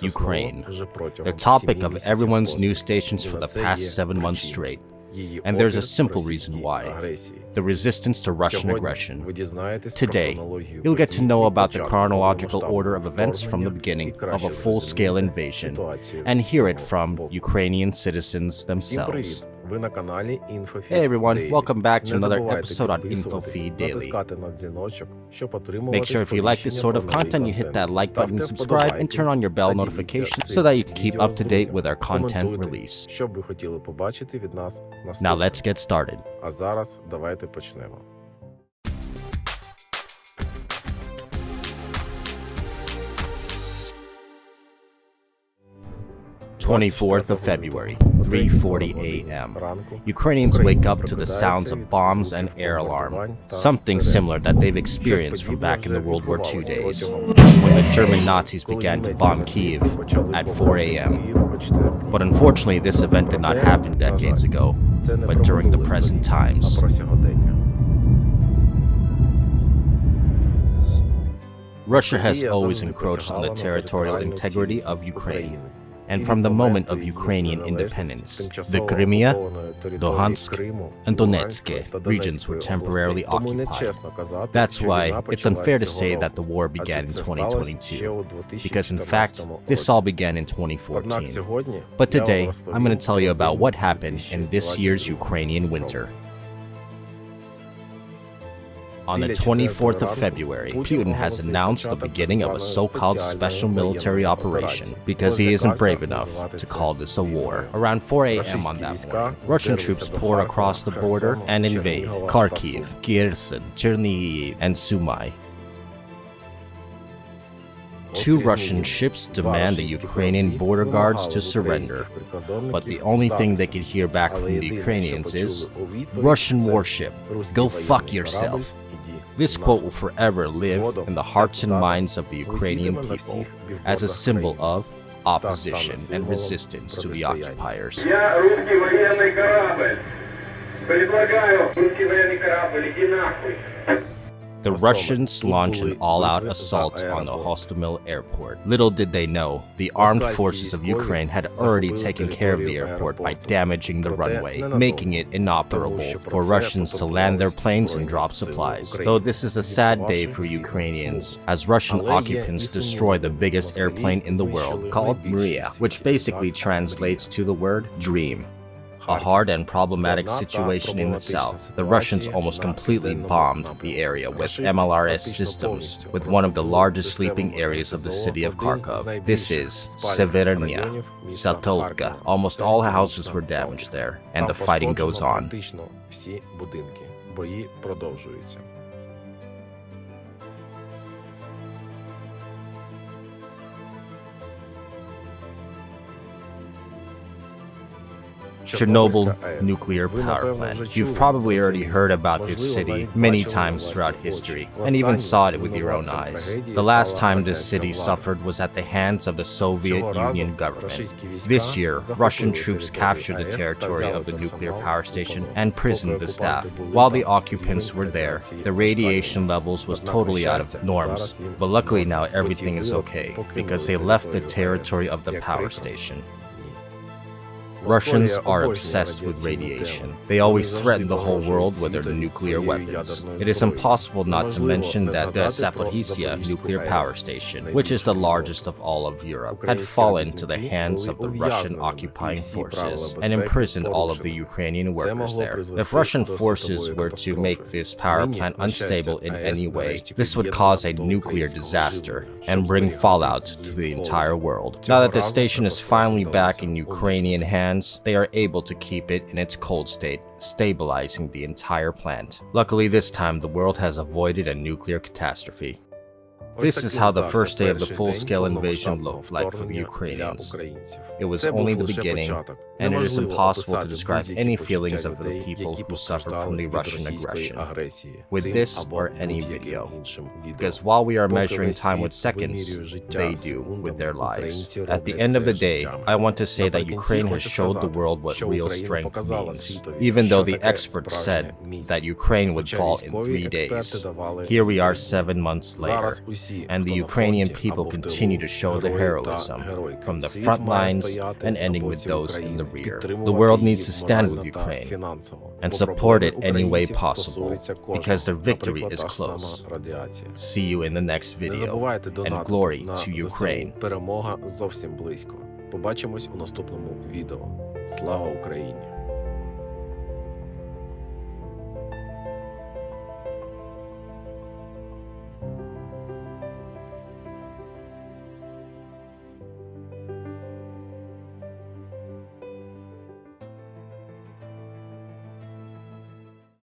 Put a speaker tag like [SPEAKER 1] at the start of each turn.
[SPEAKER 1] Ukraine, the topic of everyone's news stations for the past 7 months straight. And there's a simple reason why: the resistance to Russian aggression. Today, you'll get to know about the chronological order of events from the beginning of a full-scale invasion, and hear it from Ukrainian citizens themselves. Hey everyone, welcome back to another episode on InfoFeed Daily. Make sure if you like this sort of content, you hit that like button, subscribe, and turn on your bell notifications so that you can keep up to date with our content release. Now let's get started. 24th of February, 3:40 a.m. Ukrainians wake up to the sounds of bombs and air alarm, something similar that they've experienced from back in the World War II days, when the German Nazis began to bomb Kyiv at 4 a.m. But unfortunately, this event did not happen decades ago, but during the present times. Russia has always encroached on the territorial integrity of Ukraine. And from the moment of Ukrainian independence, the Crimea, Luhansk, and Donetsk regions were temporarily occupied. That's why it's unfair to say that the war began in 2022, because in fact, this all began in 2014. But today, I'm going to tell you about what happened in this year's Ukrainian winter. On the 24th of February, Putin has announced the beginning of a so-called special military operation because he isn't brave enough to call this a war. Around 4 a.m. on that morning, Russian troops pour across the border and invade Kharkiv, Kherson, Chernihiv, and Sumy. 2 Russian ships demand the Ukrainian border guards to surrender, but the only thing they could hear back from the Ukrainians is, "Russian warship, go fuck yourself." This quote will forever live in the hearts and minds of the Ukrainian people as a symbol of opposition and resistance to the occupiers. The Russians launched an all-out assault on the Hostomel airport. Little did they know, the armed forces of Ukraine had already taken care of the airport by damaging the runway, making it inoperable for Russians to land their planes and drop supplies. Though this is a sad day for Ukrainians, as Russian occupants destroy the biggest airplane in the world, called Maria, which basically translates to the word dream. A hard and problematic situation in the south, the Russians almost completely bombed the area with MLRS systems, with one of the largest sleeping areas of the city of Kharkov. This is Severnya, Satolka. Almost all houses were damaged there, and the fighting goes on. Chernobyl nuclear power plant. You've probably already heard about this city many times throughout history, and even saw it with your own eyes. The last time this city suffered was at the hands of the Soviet Union government. This year, Russian troops captured the territory of the nuclear power station and imprisoned the staff. While the occupants were there, the radiation levels was totally out of norms, but luckily now everything is okay, because they left the territory of the power station. Russians are obsessed with radiation. They always threaten the whole world with their nuclear weapons. It is impossible not to mention that the Zaporizhzhia nuclear power station, which is the largest of all of Europe, had fallen into the hands of the Russian occupying forces and imprisoned all of the Ukrainian workers there. If Russian forces were to make this power plant unstable in any way, this would cause a nuclear disaster and bring fallout to the entire world. Now that the station is finally back in Ukrainian hands, they are able to keep it in its cold state, stabilizing the entire plant. Luckily this time the world has avoided a nuclear catastrophe. This is how the first day of the full-scale invasion looked like for the Ukrainians. It was only the beginning, and it is impossible to describe any feelings of the people who suffered from the Russian aggression with this or any video. Because while we are measuring time with seconds, they do with their lives. At the end of the day, I want to say that Ukraine has showed the world what real strength means. Even though the experts said that Ukraine would fall in 3 days, here we are 7 months later, and the Ukrainian people continue to show their heroism, from the front lines and ending with those in the rear. The world needs to stand with Ukraine and support it any way possible, because their victory is close. See you in the next video, and glory to Ukraine.
[SPEAKER 2] Перемога зовсім близько. Побачимось у наступному відео. Слава Україні!